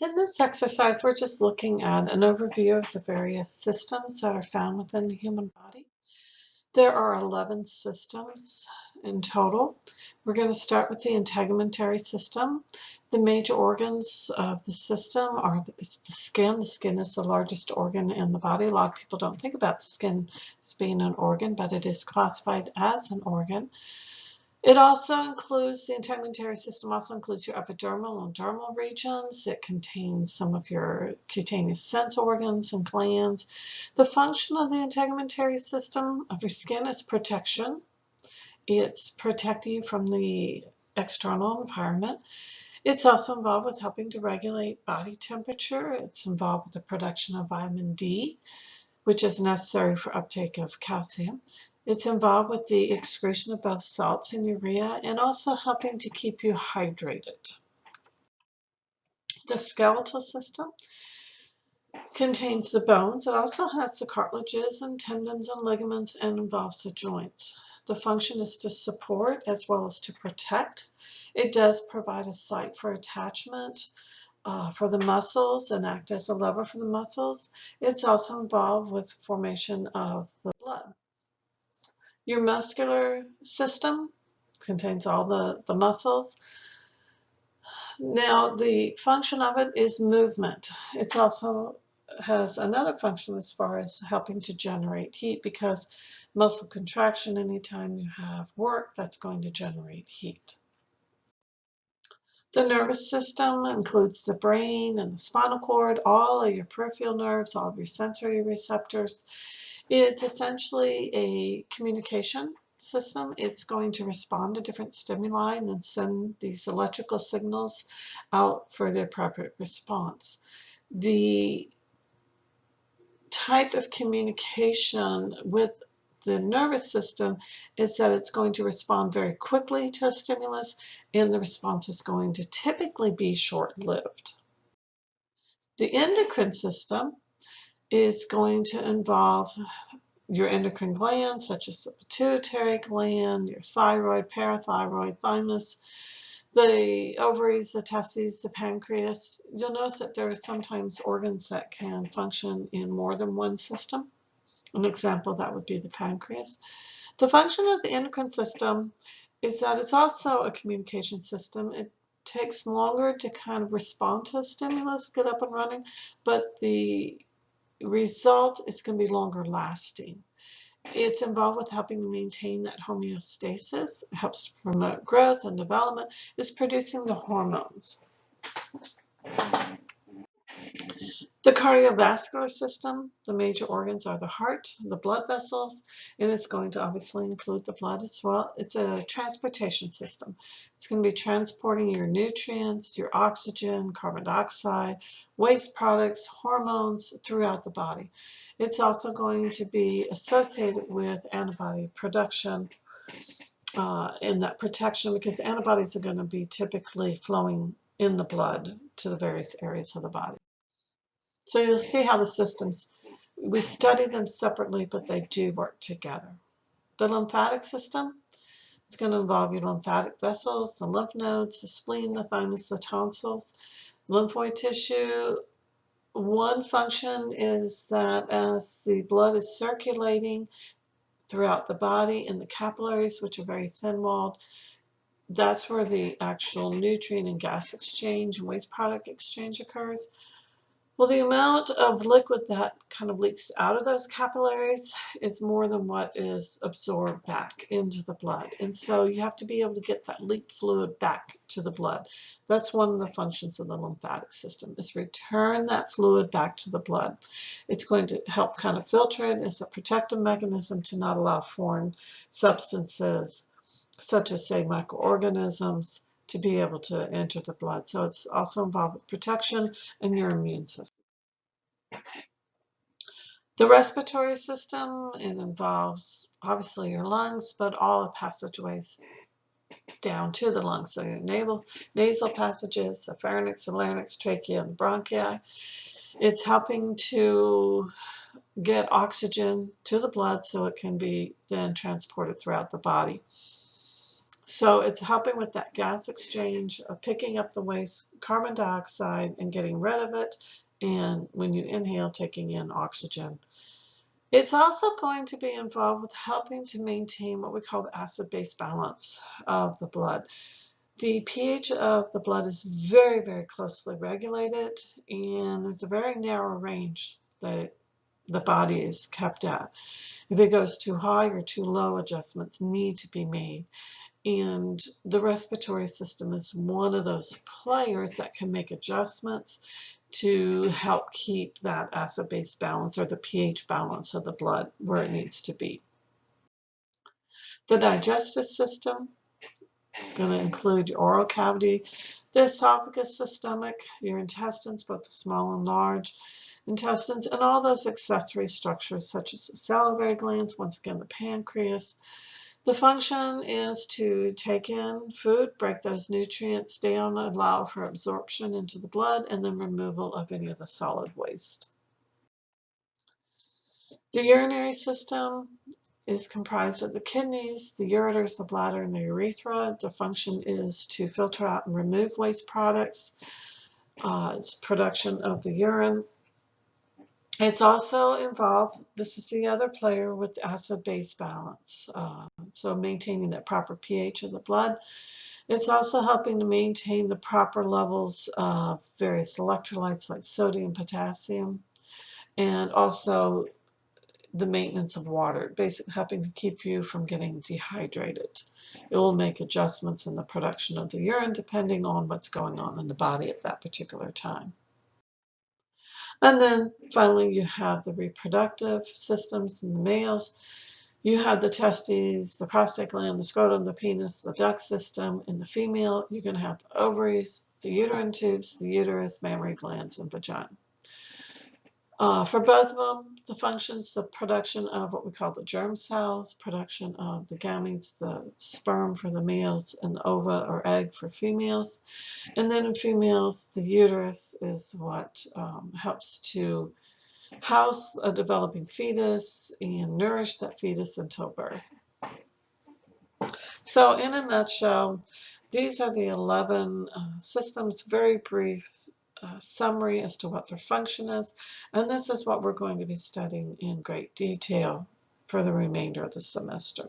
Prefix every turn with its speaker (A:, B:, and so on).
A: In this exercise, we're just looking at an overview of the various systems that are found within the human body. There are 11 systems in total. We're going to start with the integumentary system. The major organs of the system are the skin. The skin is the largest organ in the body. A lot of people don't think about the skin as being an organ, but it is classified as an organ. It also includes, the integumentary system also includes your epidermal and dermal regions. It contains some of your cutaneous sense organs and glands. The function of the integumentary system of your skin is protection. It's protecting you from the external environment. It's also involved with helping to regulate body temperature. It's involved with the production of vitamin D, which is necessary for uptake of calcium. It's involved with the excretion of both salts and urea, and also helping to keep you hydrated. The skeletal system contains the bones. It also has the cartilages and tendons and ligaments, and involves the joints. The function is to support as well as to protect. It does provide a site for attachment for the muscles and act as a lever for the muscles. It's also involved with formation of the blood. Your muscular system contains all the muscles. Now, the function of it is movement. It also has another function as far as helping to generate heat, because muscle contraction, anytime you have work, that's going to generate heat. The nervous system includes the brain and the spinal cord, all of your peripheral nerves, all of your sensory receptors. It's essentially a communication system. It's going to respond to different stimuli and then send these electrical signals out for the appropriate response. The type of communication with the nervous system is that it's going to respond very quickly to a stimulus, and the response is going to typically be short-lived. The endocrine system is going to involve your endocrine glands, such as the pituitary gland, your thyroid, parathyroid, thymus, the ovaries, the testes, the pancreas. You'll notice that there are sometimes organs that can function in more than one system. An example of that would be the pancreas. The function of the endocrine system is that it's also a communication system. It takes longer to kind of respond to a stimulus, get up and running, but the result is going to be longer lasting. It's involved with helping to maintain that homeostasis. It helps to promote growth and development. It's producing the hormones. The cardiovascular system, the major organs are the heart, the blood vessels, and it's going to obviously include the blood as well. It's a transportation system. It's going to be transporting your nutrients, your oxygen, carbon dioxide, waste products, hormones throughout the body. It's also going to be associated with antibody production and that protection, because antibodies are going to be typically flowing in the blood to the various areas of the body. So you'll see how the systems, we study them separately, but they do work together. The lymphatic system, it's going to involve your lymphatic vessels, the lymph nodes, the spleen, the thymus, the tonsils, lymphoid tissue. One function is that as the blood is circulating throughout the body in the capillaries, which are very thin-walled, that's where the actual nutrient and gas exchange and waste product exchange occurs. Well, the amount of liquid that kind of leaks out of those capillaries is more than what is absorbed back into the blood. And so you have to be able to get that leaked fluid back to the blood. That's one of the functions of the lymphatic system, is return that fluid back to the blood. It's going to help kind of filter it as a protective mechanism to not allow foreign substances, such as, say, microorganisms, to be able to enter the blood. So it's also involved with protection and your immune system. The respiratory system, it involves obviously your lungs, but all the passageways down to the lungs. So your nasal passages, the pharynx, the larynx, trachea, and bronchi. It's helping to get oxygen to the blood so it can be then transported throughout the body. So it's helping with that gas exchange, picking up the waste carbon dioxide and getting rid of it, and when you inhale, taking in oxygen. It's also going to be involved with helping to maintain what we call the acid-base balance of the blood. The pH of the blood is very, very closely regulated, and there's a very narrow range that the body is kept at. If it goes too high or too low, adjustments need to be made. And the respiratory system is one of those players that can make adjustments to help keep that acid-base balance or the pH balance of the blood where it needs to be. The digestive system is going to include your oral cavity, the esophagus, the stomach, your intestines, both the small and large intestines, and all those accessory structures such as the salivary glands, once again the pancreas. The function is to take in food, break those nutrients down, allow for absorption into the blood, and then removal of any of the solid waste. The urinary system is comprised of the kidneys, the ureters, the bladder, and the urethra. The function is to filter out and remove waste products. It's production of the urine. It's also involved, this is the other player, with acid-base balance. So maintaining that proper pH of the blood. It's also helping to maintain the proper levels of various electrolytes like sodium, potassium, and also the maintenance of water, basically helping to keep you from getting dehydrated. It will make adjustments in the production of the urine depending on what's going on in the body at that particular time. And then finally you have the reproductive systems in the males. You have the testes, the prostate gland, the scrotum, the penis, the duct system. In the female, you're going to have the ovaries, the uterine tubes, the uterus, mammary glands, and vagina. For both of them, the functions, the production of what we call the germ cells, production of the gametes, the sperm for the males, and the ova or egg for females. And then in females, the uterus is what helps to house a developing fetus and nourish that fetus until birth. So in a nutshell, these are the 11 systems, very brief summary as to what their function is, and this is what we're going to be studying in great detail for the remainder of the semester.